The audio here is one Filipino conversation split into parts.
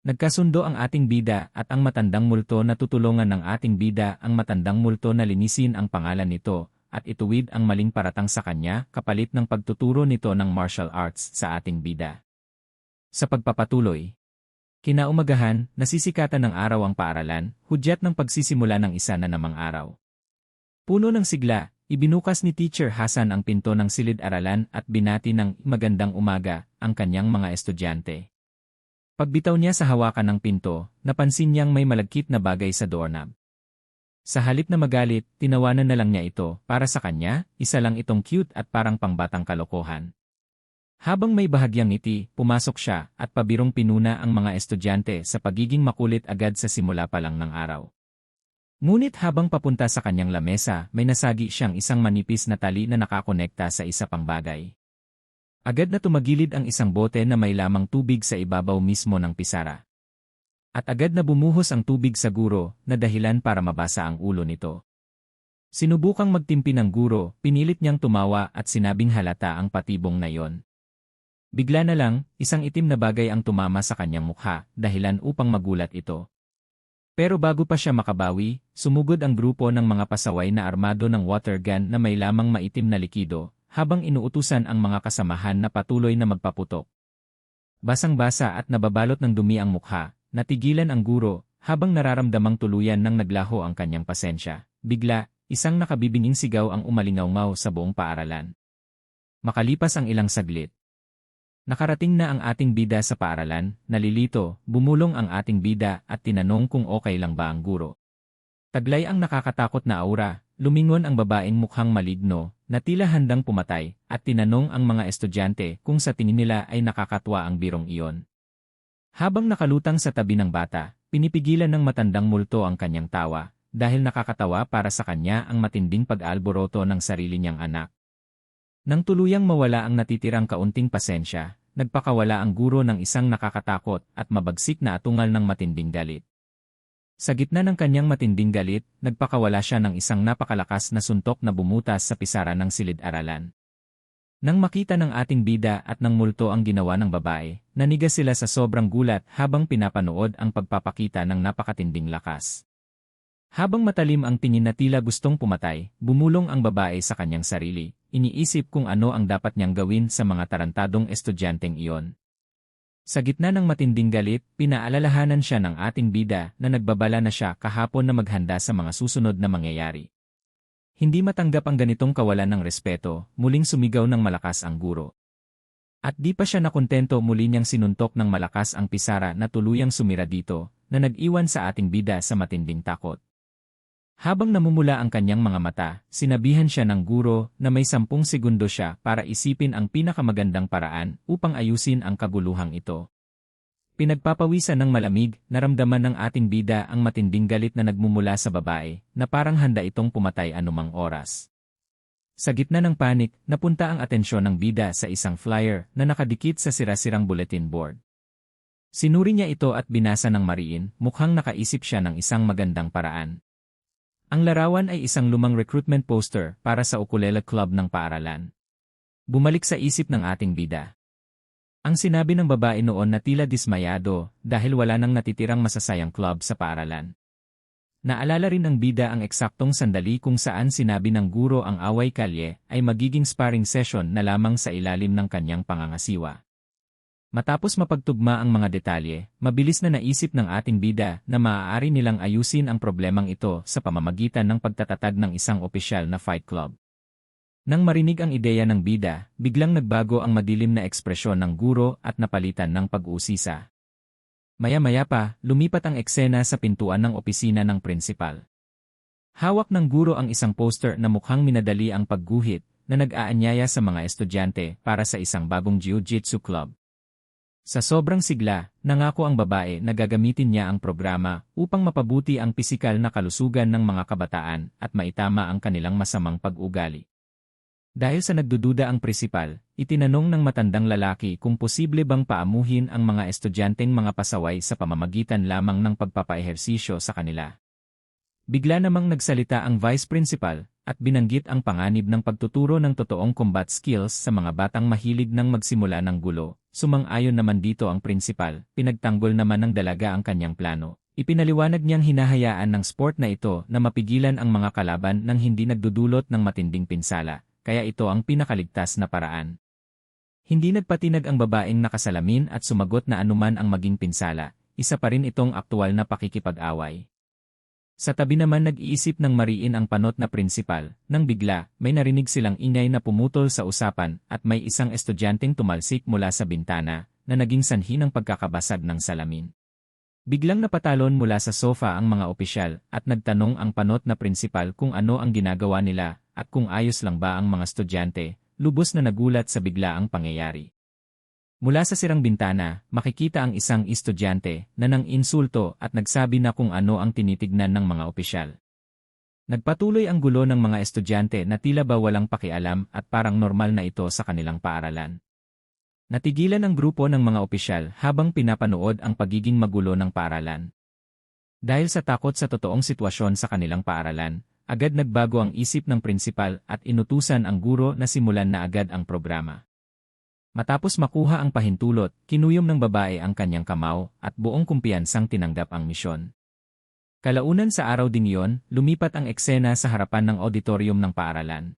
Nagkasundo ang ating bida at ang matandang multo na tutulungan ng ating bida ang matandang multo na linisin ang pangalan nito at ituwid ang maling paratang sa kanya kapalit ng pagtuturo nito ng martial arts sa ating bida. Sa pagpapatuloy, kinaumagahan, nasisikatan ng araw ang paaralan, hudyat ng pagsisimula ng isa na namang araw. Puno ng sigla, ibinukas ni Teacher Hasan ang pinto ng silid-aralan at binati ng magandang umaga ang kanyang mga estudyante. Pagbitaw niya sa hawakan ng pinto, napansin niyang may malagkit na bagay sa doorknob. Sa halip na magalit, tinawanan na lang niya ito. Para sa kanya, isa lang itong cute at parang pangbatang kalokohan. Habang may bahagyang ngiti, pumasok siya at pabirong pinuna ang mga estudyante sa pagiging makulit agad sa simula pa lang ng araw. Ngunit habang papunta sa kanyang lamesa, may nasagi siyang isang manipis na tali na nakakonekta sa isa pang bagay. Agad na tumagilid ang isang bote na may lamang tubig sa ibabaw mismo ng pisara. At agad na bumuhos ang tubig sa guro na dahilan para mabasa ang ulo nito. Sinubukang magtimpi ng guro, pinilit niyang tumawa at sinabing halata ang patibong na yon. Bigla na lang, isang itim na bagay ang tumama sa kanyang mukha, dahilan upang magulat ito. Pero bago pa siya makabawi, sumugod ang grupo ng mga pasaway na armado ng water gun na may lamang maitim na likido, habang inuutusan ang mga kasamahan na patuloy na magpaputok. Basang-basa at nababalot ng dumi ang mukha, natigilan ang guro, habang nararamdamang tuluyan ng naglaho ang kanyang pasensya. Bigla, isang nakabibinging sigaw ang umalingaw-ngaw sa buong paaralan. Makalipas ang ilang saglit. Nakarating na ang ating bida sa paaralan, nalilito, bumulong ang ating bida at tinanong kung okay lang ba ang guro. Taglay ang nakakatakot na aura, lumingon ang babaeng mukhang maligno, na tila handang pumatay, at tinanong ang mga estudyante kung sa tingin nila ay nakakatwa ang birong iyon. Habang nakalutang sa tabi ng bata, pinipigilan ng matandang multo ang kanyang tawa, dahil nakakatawa para sa kanya ang matinding pag-alboroto ng sarili niyang anak. Nang tuluyang mawala ang natitirang kaunting pasensya, nagpakawala ang guro ng isang nakakatakot at mabagsik na atungal ng matinding galit. Sa gitna ng kanyang matinding galit, nagpakawala siya ng isang napakalakas na suntok na bumutas sa pisara ng silid-aralan. Nang makita ng ating bida at ng multo ang ginawa ng babae, nanigas sila sa sobrang gulat habang pinapanood ang pagpapakita ng napakatinding lakas. Habang matalim ang tingin na tila gustong pumatay, bumulong ang babae sa kanyang sarili, iniisip kung ano ang dapat niyang gawin sa mga tarantadong estudyanteng iyon. Sa gitna ng matinding galit, pinaalalahanan siya ng ating bida na nagbabala na siya kahapon na maghanda sa mga susunod na mangyayari. Hindi matanggap ang ganitong kawalan ng respeto, muling sumigaw ng malakas ang guro. At di pa siya nakontento, muli niyang sinuntok ng malakas ang pisara na tuluyang sumira dito, na nag-iwan sa ating bida sa matinding takot. Habang namumula ang kanyang mga mata, sinabihan siya ng guro na may 10 segundo siya para isipin ang pinakamagandang paraan upang ayusin ang kaguluhang ito. Pinagpapawisan ng malamig, naramdaman ng ating bida ang matinding galit na nagmumula sa babae, na parang handa itong pumatay anumang oras. Sa gitna ng panik, napunta ang atensyon ng bida sa isang flyer na nakadikit sa sira-sirang bulletin board. Sinuri niya ito at binasa ng mariin, mukhang nakaisip siya ng isang magandang paraan. Ang larawan ay isang lumang recruitment poster para sa ukulele club ng paaralan. Bumalik sa isip ng ating bida. Ang sinabi ng babae noon na tila dismayado dahil wala nang natitirang masasayang club sa paaralan. Naalala rin ng bida ang eksaktong sandali kung saan sinabi ng guro ang away kalye ay magiging sparring session na lamang sa ilalim ng kanyang pangangasiwa. Matapos mapagtugma ang mga detalye, mabilis na naisip ng ating bida na maaari nilang ayusin ang problemang ito sa pamamagitan ng pagtatatag ng isang opisyal na fight club. Nang marinig ang ideya ng bida, biglang nagbago ang madilim na ekspresyon ng guro at napalitan ng pag-uusisa. Maya-maya pa, lumipat ang eksena sa pintuan ng opisina ng prinsipal. Hawak ng guro ang isang poster na mukhang minadali ang pagguhit na nag-aanyaya sa mga estudyante para sa isang bagong jiu-jitsu club. Sa sobrang sigla, nangako ang babae na gagamitin niya ang programa upang mapabuti ang pisikal na kalusugan ng mga kabataan at maitama ang kanilang masamang pag-ugali. Dahil sa nagdududa ang prinsipal, itinanong ng matandang lalaki kung posible bang paamuhin ang mga estudyanteng mga pasaway sa pamamagitan lamang ng pagpapaehersisyo sa kanila. Bigla namang nagsalita ang vice principal at binanggit ang panganib ng pagtuturo ng totoong combat skills sa mga batang mahilig ng magsimula ng gulo, Sumang-ayon naman dito ang prinsipal, pinagtanggol naman ng dalaga ang kanyang plano. Ipinaliwanag niyang hinahayaan ng sport na ito na mapigilan ang mga kalaban nang hindi nagdudulot ng matinding pinsala, kaya ito ang pinakaligtas na paraan. Hindi nagpatinag ang babaeng nakasalamin at sumagot na anuman ang maging pinsala, isa pa rin itong aktual na pakikipag-away. Sa tabi naman nag-iisip ng mariin ang panot na prinsipal, nang bigla, may narinig silang ingay na pumutol sa usapan at may isang estudyanteng tumalsik mula sa bintana, na naging sanhi ng pagkakabasag ng salamin. Biglang napatalon mula sa sofa ang mga opisyal at nagtanong ang panot na prinsipal kung ano ang ginagawa nila at kung ayos lang ba ang mga estudyante, lubos na nagulat sa biglaang pangyayari. Mula sa sirang bintana, makikita ang isang estudyante na nang insulto at nagsabi na kung ano ang tinitignan ng mga opisyal. Nagpatuloy ang gulo ng mga estudyante na tila ba walang pakialam at parang normal na ito sa kanilang paaralan. Natigilan ang grupo ng mga opisyal habang pinapanood ang pagiging magulo ng paaralan. Dahil sa takot sa totoong sitwasyon sa kanilang paaralan, agad nagbago ang isip ng prinsipal at inutusan ang guro na simulan na agad ang programa. Matapos makuha ang pahintulot, kinuyom ng babae ang kanyang kamao at buong kumpiyansang tinanggap ang misyon. Kalaunan sa araw ding iyon, lumipat ang eksena sa harapan ng auditorium ng paaralan.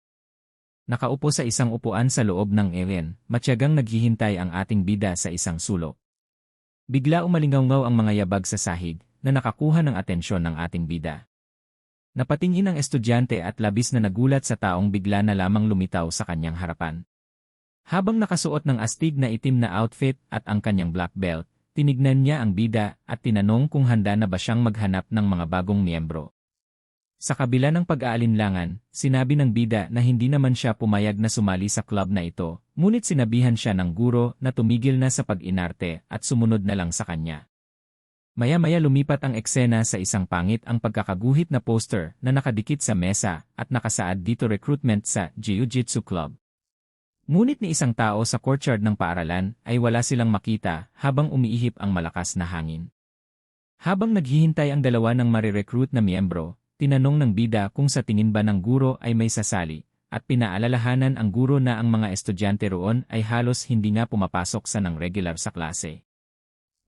Nakaupo sa isang upuan sa loob ng event, matyagang naghihintay ang ating bida sa isang sulok. Bigla umalingaw-ngaw ang mga yabag sa sahig na nakakuha ng atensyon ng ating bida. Napatingin ang estudyante at labis na nagulat sa taong bigla na lamang lumitaw sa kanyang harapan. Habang nakasuot ng astig na itim na outfit at ang kanyang black belt, tinignan niya ang bida at tinanong kung handa na ba siyang maghanap ng mga bagong miyembro. Sa kabila ng pag-aalinlangan, sinabi ng bida na hindi naman siya pumayag na sumali sa club na ito, ngunit sinabihan siya ng guro na tumigil na sa pag-inarte at sumunod na lang sa kanya. Maya-maya lumipat ang eksena sa isang pangit ang pagkakaguhit na poster na nakadikit sa mesa at nakasaad dito recruitment sa Jiu-Jitsu Club. Ngunit ni isang tao sa courtyard ng paaralan ay wala silang makita habang umiihip ang malakas na hangin. Habang naghihintay ang dalawa ng marirecruit na miyembro, tinanong ng bida kung sa tingin ba ng guro ay may sasali, at pinaalalahanan ang guro na ang mga estudyante roon ay halos hindi nga pumapasok sa ng regular sa klase.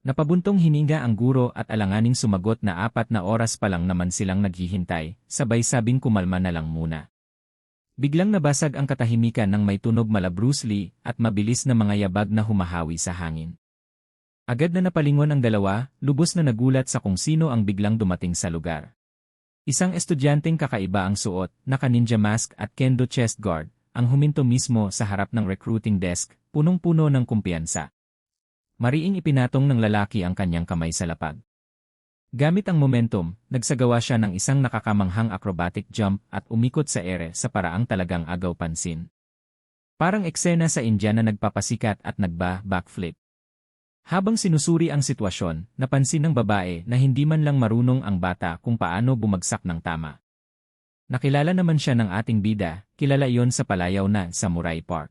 Napabuntong hininga ang guro at alanganing sumagot na 4 na oras pa lang naman silang naghihintay, sabay sabing kumalma na lang muna. Biglang nabasag ang katahimikan ng may tunog mala Bruce Lee at mabilis na mga yabag na humahawi sa hangin. Agad na napalingon ang dalawa, lubos na nagulat sa kung sino ang biglang dumating sa lugar. Isang estudyanteng kakaiba ang suot, naka-ninja mask at kendo chest guard, ang huminto mismo sa harap ng recruiting desk, punong-puno ng kumpiyansa. Mariing ipinatong ng lalaki ang kanyang kamay sa lapag. Gamit ang momentum, nagsagawa siya ng isang nakakamanghang acrobatic jump at umikot sa ere sa paraang talagang agaw pansin. Parang eksena sa India na nagpapasikat at backflip. Habang sinusuri ang sitwasyon, napansin ng babae na hindi man lang marunong ang bata kung paano bumagsak ng tama. Nakilala naman siya ng ating bida, kilala iyon sa palayaw na Samurai Park.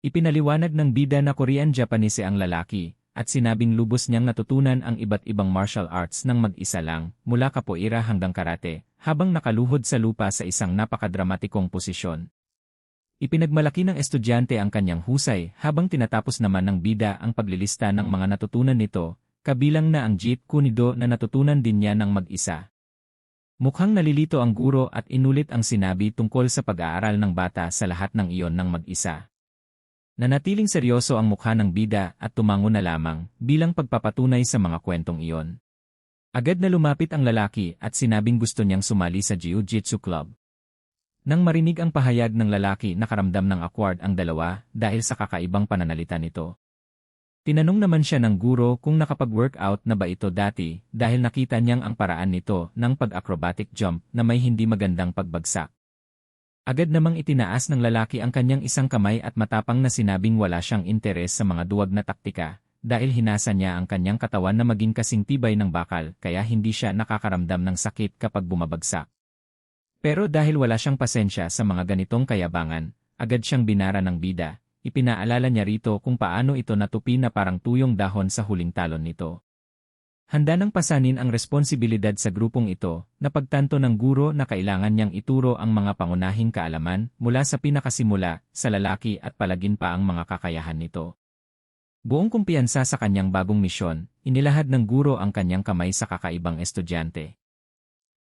Ipinaliwanag ng bida na Korean-Japanese ang lalaki, at sinabing lubos niyang natutunan ang iba't ibang martial arts ng mag-isa lang, mula capoeira hanggang karate, habang nakaluhod sa lupa sa isang napakadramatikong posisyon. Ipinagmalaki ng estudyante ang kanyang husay habang tinatapos naman ng bida ang paglilista ng mga natutunan nito, kabilang na ang Jeet Kune Do na natutunan din niya ng mag-isa. Mukhang nalilito ang guro at inulit ang sinabi tungkol sa pag-aaral ng bata sa lahat ng iyon ng mag-isa. Nanatiling seryoso ang mukha ng bida at tumango na lamang bilang pagpapatunay sa mga kwentong iyon. Agad na lumapit ang lalaki at sinabing gusto niyang sumali sa Jiu-Jitsu Club. Nang marinig ang pahayag ng lalaki nakaramdam ng awkward ang dalawa dahil sa kakaibang pananalita nito. Tinanong naman siya ng guro kung nakapag-workout na ba ito dati dahil nakita niyang ang paraan nito ng pag-acrobatic jump na may hindi magandang pagbagsak. Agad namang itinaas ng lalaki ang kanyang isang kamay at matapang na sinabing wala siyang interes sa mga duwag na taktika, dahil hinasa niya ang kanyang katawan na maging kasing tibay ng bakal kaya hindi siya nakakaramdam ng sakit kapag bumabagsak. Pero dahil wala siyang pasensya sa mga ganitong kayabangan, agad siyang binara ng bida, ipinaalala niya rito kung paano ito natupi na parang tuyong dahon sa huling talon nito. Handa nang pasanin ang responsibilidad sa grupong ito, na pagtanto ng guro na kailangan niyang ituro ang mga pangunahing kaalaman mula sa pinakasimula sa lalaki at palagin pa ang mga kakayahan nito. Buong kumpiyansa sa kanyang bagong misyon, inilahad ng guro ang kanyang kamay sa kakaibang estudyante.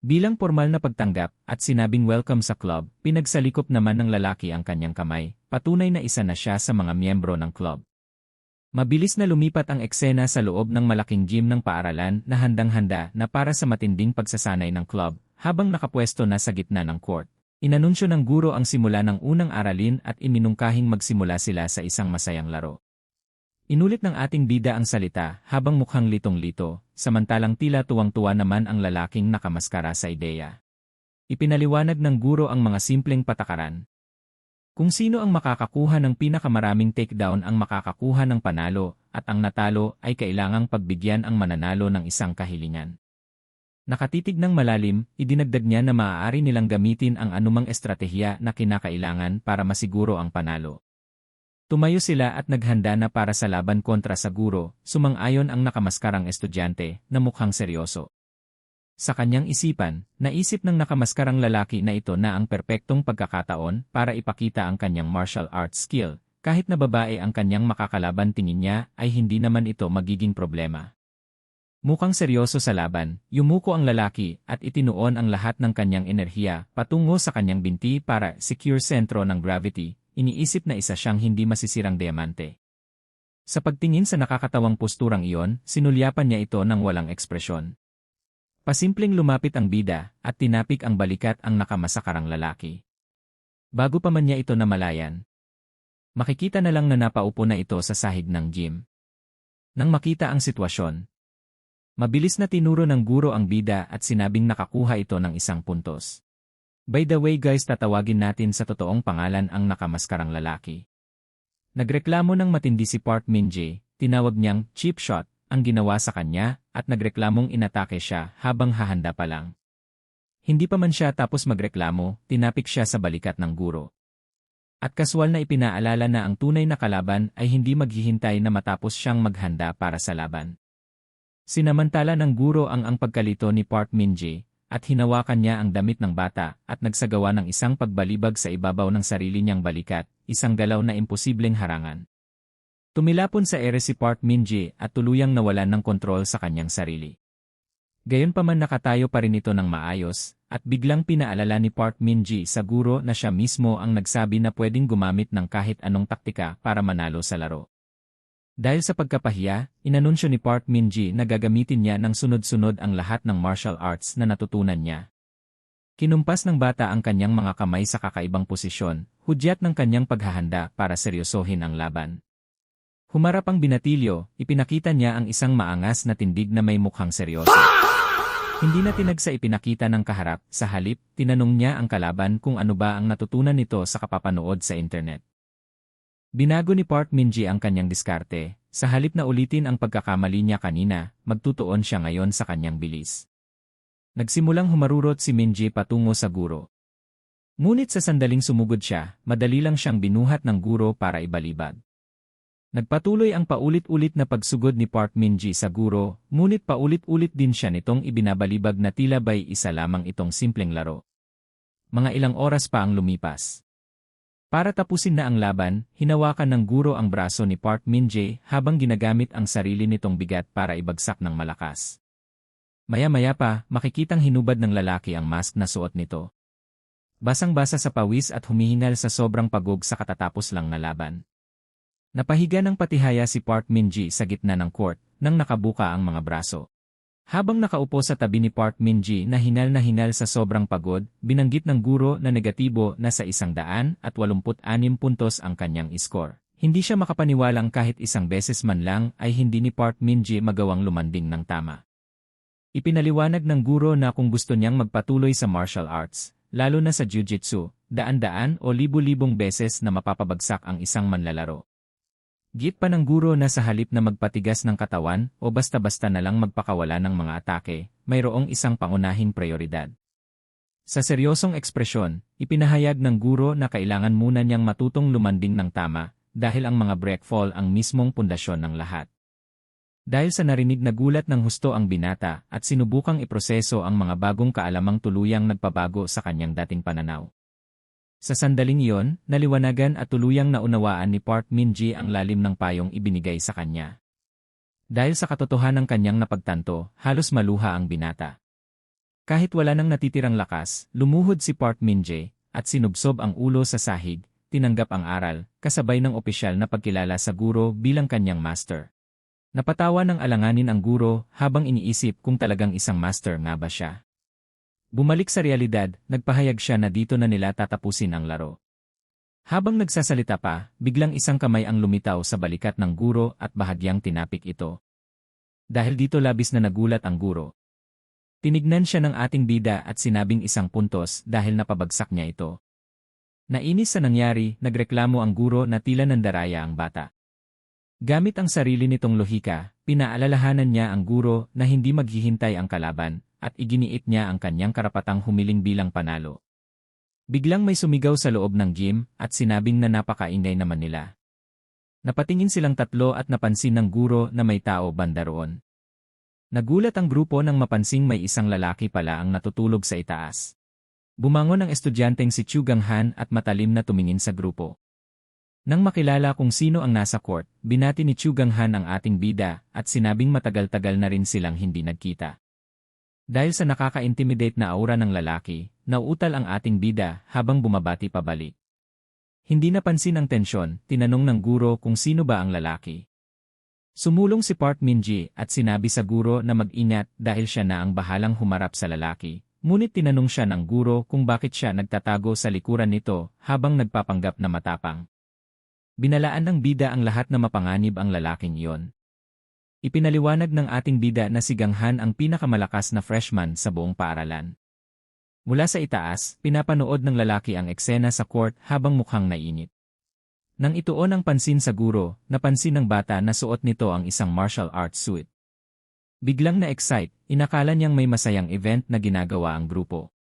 Bilang formal na pagtanggap at sinabing welcome sa club, pinagsalikop naman ng lalaki ang kanyang kamay, patunay na isa na siya sa mga miyembro ng club. Mabilis na lumipat ang eksena sa loob ng malaking gym ng paaralan na handang-handa na para sa matinding pagsasanay ng club, habang nakapwesto na sa gitna ng court. Inanunsyo ng guro ang simula ng unang aralin at iminungkahing magsimula sila sa isang masayang laro. Inulit ng ating bida ang salita habang mukhang litong-lito, samantalang tila tuwang-tuwa naman ang lalaking nakamaskara sa ideya. Ipinaliwanag ng guro ang mga simpleng patakaran. Kung sino ang makakakuha ng pinakamaraming takedown ang makakakuha ng panalo, at ang natalo ay kailangang pagbigyan ang mananalo ng isang kahilingan. Nakatitig ng malalim, idinagdag niya na maaari nilang gamitin ang anumang estratehiya na kinakailangan para masiguro ang panalo. Tumayo sila at naghanda na para sa laban kontra sa guro, sumang-ayon ang nakamaskarang estudyante na mukhang seryoso. Sa kanyang isipan, naisip ng nakamaskarang lalaki na ito na ang perpektong pagkakataon para ipakita ang kanyang martial arts skill, kahit na babae ang kanyang makakalaban tingin niya ay hindi naman ito magiging problema. Mukhang seryoso sa laban, yumuko ang lalaki at itinuon ang lahat ng kanyang enerhiya patungo sa kanyang binti para secure sentro ng gravity. Iniisip na isa siyang hindi masisirang diamante. Sa pagtingin sa nakakatawang posturang iyon, sinulyapan niya ito ng walang ekspresyon. Pasimpleng lumapit ang bida at tinapik ang balikat ang nakamasakarang lalaki. Bago pa man niya ito namalayan, makikita na lang na napaupo na ito sa sahig ng gym. Nang makita ang sitwasyon, mabilis na tinuro ng guro ang bida at sinabing nakakuha ito ng isang puntos. By the way guys, tatawagin natin sa totoong pangalan ang nakamaskarang lalaki. Nagreklamo ng matindi si Park Min-jae, tinawag niyang cheap shot ang ginawa sa kanya at nagreklamong inatake siya habang hahanda pa lang. Hindi pa man siya tapos magreklamo, tinapik siya sa balikat ng guro. At kaswal na ipinaalala na ang tunay na kalaban ay hindi maghihintay na matapos siyang maghanda para sa laban. Sinamantala ng guro ang pagkalito ni Park Min-jae, at hinawakan niya ang damit ng bata at nagsagawa ng isang pagbalibag sa ibabaw ng sarili niyang balikat, isang galaw na imposibleng harangan. Tumilapon sa ere si Park Min-jae at tuluyang nawalan ng kontrol sa kanyang sarili. Gayunpaman nakatayo pa rin ito ng maayos, at biglang pinaalala ni Park Min-jae sa guro na siya mismo ang nagsabi na pwedeng gumamit ng kahit anong taktika para manalo sa laro. Dahil sa pagkapahiya, inanunsyo ni Park Min-jae na gagamitin niya ng sunod-sunod ang lahat ng martial arts na natutunan niya. Kinumpas ng bata ang kanyang mga kamay sa kakaibang posisyon, hudyat ng kanyang paghahanda para seryosohin ang laban. Humarap ang binatilyo, ipinakita niya ang isang maangas na tindig na may mukhang seryoso. Hindi na tinag sa ipinakita ng kaharap, sa halip, tinanong niya ang kalaban kung ano ba ang natutunan nito sa kapapanood sa internet. Binago ni Park Min-jae ang kanyang diskarte, sa halip na ulitin ang pagkakamali niya kanina, magtutuon siya ngayon sa kanyang bilis. Nagsimulang humarurot si Min-jae patungo sa guro. Ngunit sa sandaling sumugod siya, madali lang siyang binuhat ng guro para ibalibag. Nagpatuloy ang paulit-ulit na pagsugod ni Park Min-jae sa guro, ngunit paulit-ulit din siya nitong ibinabalibag na tila ba'y isa lamang itong simpleng laro. Mga ilang oras pa ang lumipas. Para tapusin na ang laban, hinawakan ng guro ang braso ni Park Min-jae habang ginagamit ang sarili nitong bigat para ibagsak ng malakas. Maya-maya pa, makikitang hinubad ng lalaki ang mask na suot nito. Basang-basa sa pawis at humihingal sa sobrang pagod sa katatapos lang na laban. Napahiga ng patihaya si Park Min-jae sa gitna ng court nang nakabuka ang mga braso. Habang nakaupo sa tabi ni Park Min-jae na hinal sa sobrang pagod, binanggit ng guro na negatibo na sa 186 puntos ang kanyang score. Hindi siya makapaniwalang kahit isang beses man lang ay hindi ni Park Min-jae magawang lumanding ng tama. Ipinaliwanag ng guro na kung gusto niyang magpatuloy sa martial arts, lalo na sa jiu-jitsu, daan-daan o libu-libong beses na mapapabagsak ang isang manlalaro. Git pa ng guro na sa halip na magpatigas ng katawan o basta-basta na lang magpakawala ng mga atake, mayroong isang pangunahing prioridad. Sa seryosong ekspresyon, ipinahayag ng guro na kailangan muna niyang matutong lumanding ng tama dahil ang mga breakfall ang mismong pundasyon ng lahat. Dahil sa narinig na gulat ng husto ang binata at sinubukang iproseso ang mga bagong kaalamang tuluyang nagpabago sa kanyang dating pananaw. Sa sandaling iyon, naliwanagan at tuluyang naunawaan ni Park Min-ji ang lalim ng payong ibinigay sa kanya. Dahil sa katotohanan ng kanyang napagtanto, halos maluha ang binata. Kahit wala nang natitirang lakas, lumuhod si Park Min-ji at sinubsob ang ulo sa sahig, tinanggap ang aral, kasabay ng opisyal na pagkilala sa guro bilang kanyang master. Napatawa ng alanganin ang guro habang iniisip kung talagang isang master nga ba siya. Bumalik sa realidad, nagpahayag siya na dito na nila tatapusin ang laro. Habang nagsasalita pa, biglang isang kamay ang lumitaw sa balikat ng guro at bahagyang tinapik ito. Dahil dito labis na nagulat ang guro. Tinignan siya ng ating bida at sinabing isang puntos dahil napabagsak niya ito. Nainis sa nangyari, nagreklamo ang guro na tila nandaraya ang bata. Gamit ang sarili nitong lohika, pinaalalahanan niya ang guro na hindi maghihintay ang kalaban, at iginiit niya ang kanyang karapatang humiling bilang panalo. Biglang may sumigaw sa loob ng gym at sinabing na napakaingay naman nila. Napatingin silang tatlo at napansin ng guro na may tao banda roon. Nagulat ang grupo nang mapansing may isang lalaki pala ang natutulog sa itaas. Bumangon ang estudyanteng si Chu Gang-han at matalim na tumingin sa grupo. Nang makilala kung sino ang nasa court, binati ni Chu Gang-han ang ating bida at sinabing matagal-tagal na rin silang hindi nagkita. Dahil sa nakaka-intimidate na aura ng lalaki, nauutal ang ating bida habang bumabati pabalik. Hindi napansin ang tensyon, tinanong ng guro kung sino ba ang lalaki. Sumulong si Park Min-ji at sinabi sa guro na mag-ingat dahil siya na ang bahalang humarap sa lalaki, ngunit tinanong siya ng guro kung bakit siya nagtatago sa likuran nito habang nagpapanggap na matapang. Binalaan ng bida ang lahat na mapanganib ang lalaking iyon. Ipinaliwanag ng ating bida na si Gang-han ang pinakamalakas na freshman sa buong paaralan. Mula sa itaas, pinapanood ng lalaki ang eksena sa court habang mukhang nainit. Nang ituon ang pansin sa guro, napansin ng bata na suot nito ang isang martial arts suit. Biglang na-excite, inakala niyang may masayang event na ginagawa ang grupo.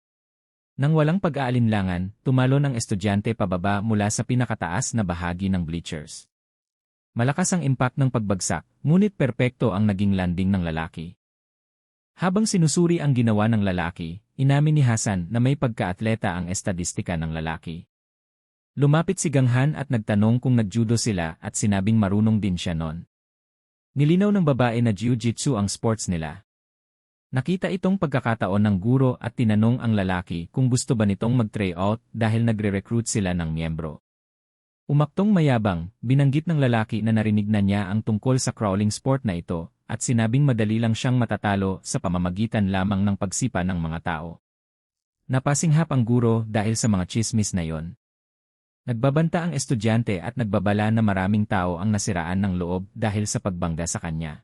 Nang walang pag-aalinlangan, tumalon ang estudyante pababa mula sa pinakataas na bahagi ng bleachers. Malakas ang impact ng pagbagsak, ngunit perpekto ang naging landing ng lalaki. Habang sinusuri ang ginawa ng lalaki, inamin ni Hasan na may pagka-atleta ang estadistika ng lalaki. Lumapit si Gang-han at nagtanong kung nag-judo sila at sinabing marunong din siya noon. Nilinaw ng babae na jiu-jitsu ang sports nila. Nakita itong pagkakataon ng guro at tinanong ang lalaki kung gusto ba nitong mag-try out dahil nagre-recruit sila ng miyembro. Umaktong mayabang, binanggit ng lalaki na narinig na niya ang tungkol sa crawling sport na ito at sinabing madali lang siyang matatalo sa pamamagitan lamang ng pagsipa ng mga tao. Napasinghap ang guro dahil sa mga chismis na yon. Nagbabanta ang estudyante at nagbabala na maraming tao ang nasiraan ng loob dahil sa pagbangga sa kanya.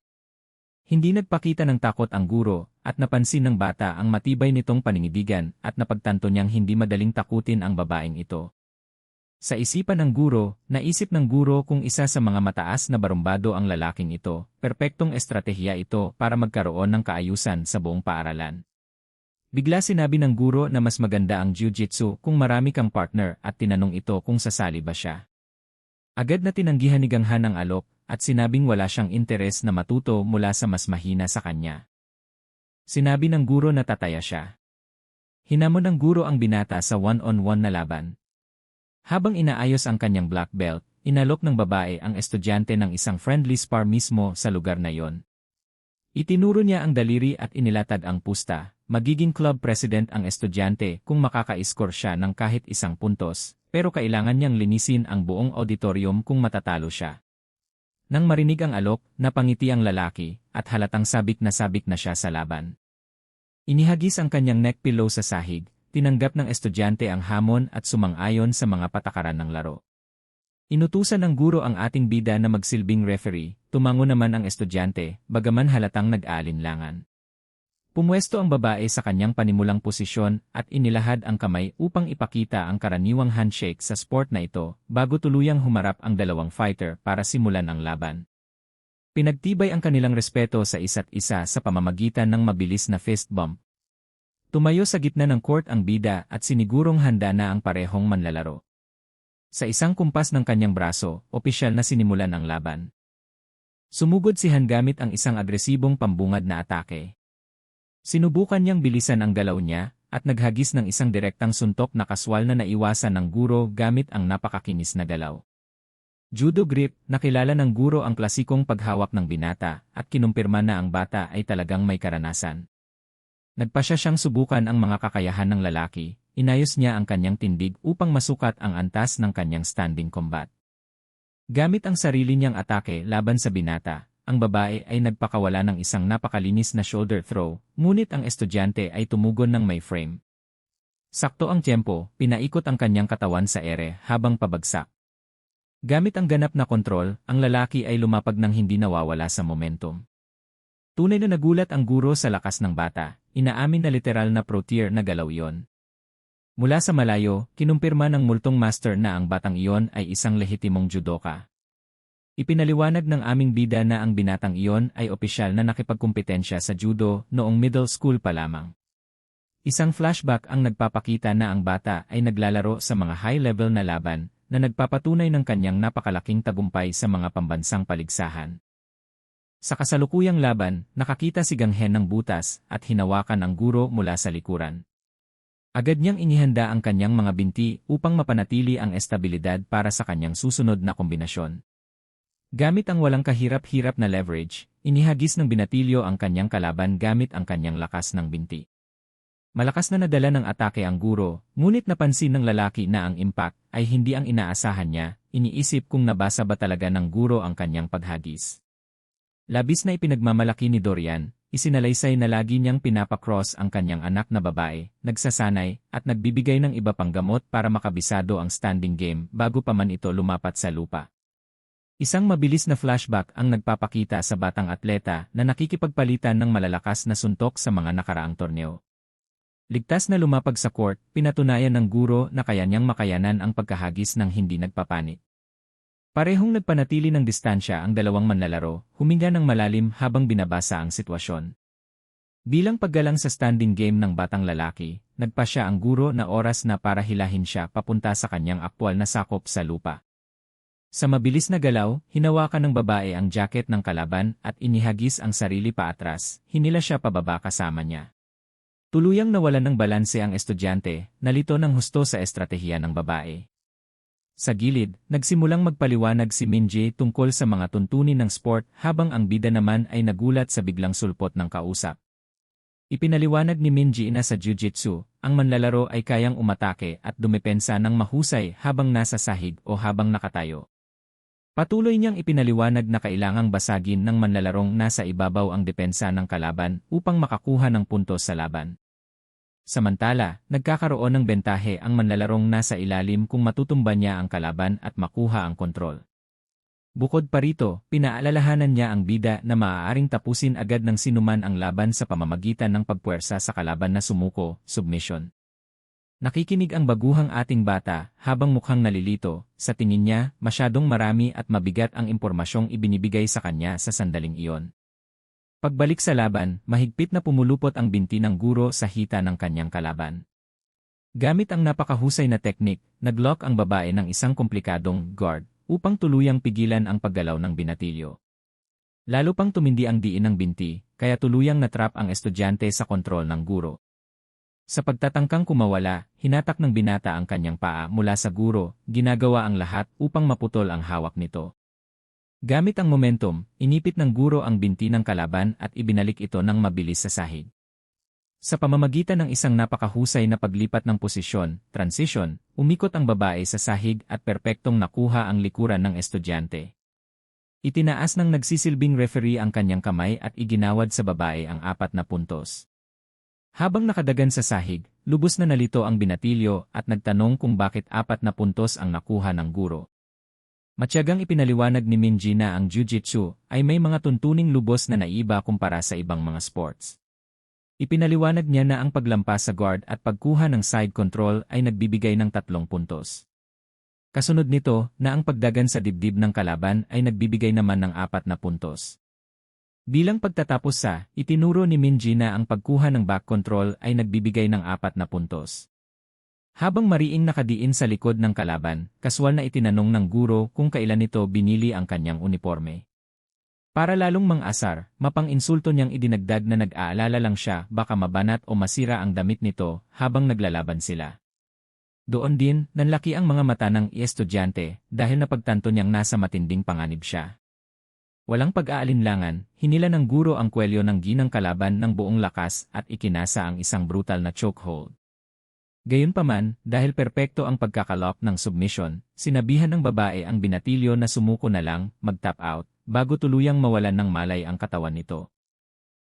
Hindi nagpakita ng takot ang guro at napansin ng bata ang matibay nitong paningibigan at napagtanto niyang hindi madaling takutin ang babaeng ito. Sa isipan ng guro, naisip ng guro kung isa sa mga mataas na barumbado ang lalaking ito, perpektong estratehiya ito para magkaroon ng kaayusan sa buong paaralan. Bigla sinabi ng guro na mas maganda ang jiu-jitsu kung marami kang partner at tinanong ito kung sasali ba siya. Agad na tinanggihan ni Gang-han ang alok at sinabing wala siyang interes na matuto mula sa mas mahina sa kanya. Sinabi ng guro na tataya siya. Hinamon ng guro ang binata sa one-on-one na laban. Habang inaayos ang kanyang black belt, inalok ng babae ang estudyante ng isang friendly spar mismo sa lugar na yon. Itinuro niya ang daliri at inilatag ang pusta, magiging club president ang estudyante kung makaka-score siya ng kahit isang puntos, pero kailangan niyang linisin ang buong auditorium kung matatalo siya. Nang marinig ang alok, napangiti ang lalaki, at halatang sabik na siya sa laban. Inihagis ang kanyang neck pillow sa sahig. Tinanggap ng estudyante ang hamon at sumang-ayon sa mga patakaran ng laro. Inutusan ng guro ang ating bida na magsilbing referee, tumango naman ang estudyante, bagaman halatang nag-aalinlangan. Pumwesto ang babae sa kanyang panimulang posisyon at inilahad ang kamay upang ipakita ang karaniwang handshake sa sport na ito bago tuluyang humarap ang dalawang fighter para simulan ang laban. Pinagtibay ang kanilang respeto sa isa't isa sa pamamagitan ng mabilis na fist bump. Tumayo sa gitna ng court ang bida at sinigurong handa na ang parehong manlalaro. Sa isang kumpas ng kanyang braso, opisyal na sinimulan ang laban. Sumugod si Han gamit ang isang agresibong pambungad na atake. Sinubukan niyang bilisan ang galaw niya, at naghagis ng isang direktang suntok na kaswal na naiwasan ng guro gamit ang napakakinis na galaw. Judo grip, nakilala ng guro ang klasikong paghawak ng binata at kinumpirma na ang bata ay talagang may karanasan. Nagpa siyang subukan ang mga kakayahan ng lalaki, inayos niya ang kanyang tindig upang masukat ang antas ng kanyang standing combat. Gamit ang sarili niyang atake laban sa binata, ang babae ay nagpakawala ng isang napakalinis na shoulder throw, ngunit ang estudyante ay tumugon ng may frame. Sakto ang tiyempo, pinaikot ang kanyang katawan sa ere habang pabagsak. Gamit ang ganap na kontrol, ang lalaki ay lumapag ng hindi nawawala sa momentum. Tunay na nagulat ang guro sa lakas ng bata, inaamin na literal na pro-tier na galaw iyon. Mula sa malayo, kinumpirma ng multong master na ang batang iyon ay isang lehitimong judoka. Ipinaliwanag ng aming bida na ang binatang iyon ay opisyal na nakipagkumpetensya sa judo noong middle school pa lamang. Isang flashback ang nagpapakita na ang bata ay naglalaro sa mga high-level na laban na nagpapatunay ng kanyang napakalaking tagumpay sa mga pambansang paligsahan. Sa kasalukuyang laban, nakakita si Ganghen ng butas at hinawakan ang guro mula sa likuran. Agad niyang inihanda ang kanyang mga binti upang mapanatili ang estabilidad para sa kanyang susunod na kombinasyon. Gamit ang walang kahirap-hirap na leverage, inihagis ng binatilyo ang kanyang kalaban gamit ang kanyang lakas ng binti. Malakas na nadala ng atake ang guro, ngunit napansin ng lalaki na ang impact ay hindi ang inaasahan niya, iniisip kung nabasa ba talaga ng guro ang kanyang paghagis. Labis na ipinagmamalaki ni Dorian, isinalaysay na lagi niyang pinapakross ang kanyang anak na babae, nagsasanay, at nagbibigay ng iba pang gamot para makabisado ang standing game bago pa man ito lumapat sa lupa. Isang mabilis na flashback ang nagpapakita sa batang atleta na nakikipagpalitan ng malalakas na suntok sa mga nakaraang torneo. Ligtas na lumapag sa court, pinatunayan ng guro na kaya niyang makayanan ang pagkahagis ng hindi nagpapanik. Parehong nagpanatili ng distansya ang dalawang manlalaro, huminga ng malalim habang binabasa ang sitwasyon. Bilang paggalang sa standing game ng batang lalaki, nagpa siya ang guro na oras na para hilahin siya papunta sa kanyang aktwal na sakop sa lupa. Sa mabilis na galaw, hinawakan ng babae ang jacket ng kalaban at inihagis ang sarili paatras, hinila siya pababa kasama niya. Tuluyang nawalan ng balanse ang estudyante, nalito ng husto sa estratehiya ng babae. Sa gilid, nagsimulang magpaliwanag si Minji tungkol sa mga tuntunin ng sport habang ang bida naman ay nagulat sa biglang sulpot ng kausap. Ipinaliwanag ni Minji na sa jiu-jitsu, ang manlalaro ay kayang umatake at dumepensa ng mahusay habang nasa sahig o habang nakatayo. Patuloy niyang ipinaliwanag na kailangang basagin ng manlalarong nasa ibabaw ang depensa ng kalaban upang makakuha ng puntos sa laban. Samantala, nagkakaroon ng bentahe ang manlalarong nasa ilalim kung matutumba niya ang kalaban at makuha ang kontrol. Bukod pa rito, pinaalalahanan niya ang bida na maaaring tapusin agad ng sinuman ang laban sa pamamagitan ng pagpuwersa sa kalaban na sumuko, submission. Nakikinig ang baguhang ating bata habang mukhang nalilito, sa tingin niya, masyadong marami at mabigat ang impormasyong ibinibigay sa kanya sa sandaling iyon. Pagbalik sa laban, mahigpit na pumulupot ang binti ng guro sa hita ng kanyang kalaban. Gamit ang napakahusay na teknik, naglock ang babae ng isang komplikadong guard upang tuluyang pigilan ang paggalaw ng binatilyo. Lalo pang tumindi ang diin ng binti, kaya tuluyang natrap ang estudyante sa kontrol ng guro. Sa pagtatangkang kumawala, hinatak ng binata ang kanyang paa mula sa guro, ginagawa ang lahat upang maputol ang hawak nito. Gamit ang momentum, inipit ng guro ang binti ng kalaban at ibinalik ito ng mabilis sa sahig. Sa pamamagitan ng isang napakahusay na paglipat ng posisyon, transition, umikot ang babae sa sahig at perpektong nakuha ang likuran ng estudyante. Itinaas ng nagsisilbing referee ang kanyang kamay at iginawad sa babae ang 4 na puntos. Habang nakadagan sa sahig, lubos na nalito ang binatilyo at nagtanong kung bakit 4 na puntos ang nakuha ng guro. Matyagang ipinaliwanag ni Minji na ang jiu-jitsu ay may mga tuntuning lubos na naiba kumpara sa ibang mga sports. Ipinaliwanag niya na ang paglampas sa guard at pagkuha ng side control ay nagbibigay ng 3 puntos. Kasunod nito na ang pagdagan sa dibdib ng kalaban ay nagbibigay naman ng 4 na puntos. Bilang pagtatapos itinuro ni Minji na ang pagkuha ng back control ay nagbibigay ng 4 na puntos. Habang mariing nakadiin sa likod ng kalaban, kaswal na itinanong ng guro kung kailan nito binili ang kanyang uniforme. Para lalong mang-asar, mapang-insulto niyang idinagdag na nag-aalala lang siya baka mabanat o masira ang damit nito habang naglalaban sila. Doon din, nanlaki ang mga mata ng estudyante dahil napagtanto niyang nasa matinding panganib siya. Walang pag-aalinlangan, hinila ng guro ang kwelyo ng ginang kalaban ng buong lakas at ikinasa ang isang brutal na chokehold. Gayunpaman, dahil perpekto ang pagkakalock ng submission, sinabihan ng babae ang binatilyo na sumuko na lang, mag-tap out, bago tuluyang mawalan ng malay ang katawan nito.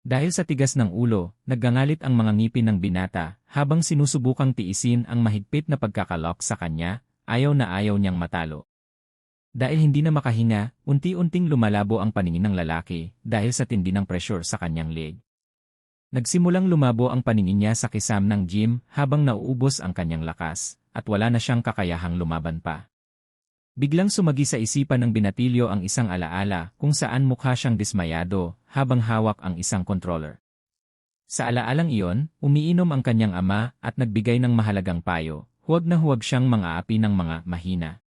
Dahil sa tigas ng ulo, naggangalit ang mga ngipin ng binata, habang sinusubukang tiisin ang mahigpit na pagkakalock sa kanya, ayaw na ayaw niyang matalo. Dahil hindi na makahinga, unti-unting lumalabo ang paningin ng lalaki, dahil sa tindi ng pressure sa kanyang leg. Nagsimulang lumabo ang paningin niya sa kisam ng gym habang nauubos ang kanyang lakas, at wala na siyang kakayahang lumaban pa. Biglang sumagi sa isipan ng binatilyo ang isang alaala kung saan mukha siyang dismayado habang hawak ang isang controller. Sa alaalang iyon, umiinom ang kanyang ama at nagbigay ng mahalagang payo, huwag na huwag siyang mang-aapi ng mga mahina.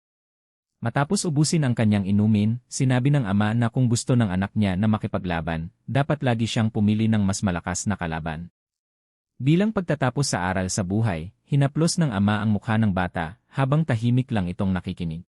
Matapos ubusin ang kanyang inumin, sinabi ng ama na kung gusto ng anak niya na makipaglaban, dapat lagi siyang pumili ng mas malakas na kalaban. Bilang pagtatapos sa aral sa buhay, hinaplos ng ama ang mukha ng bata habang tahimik lang itong nakikinig.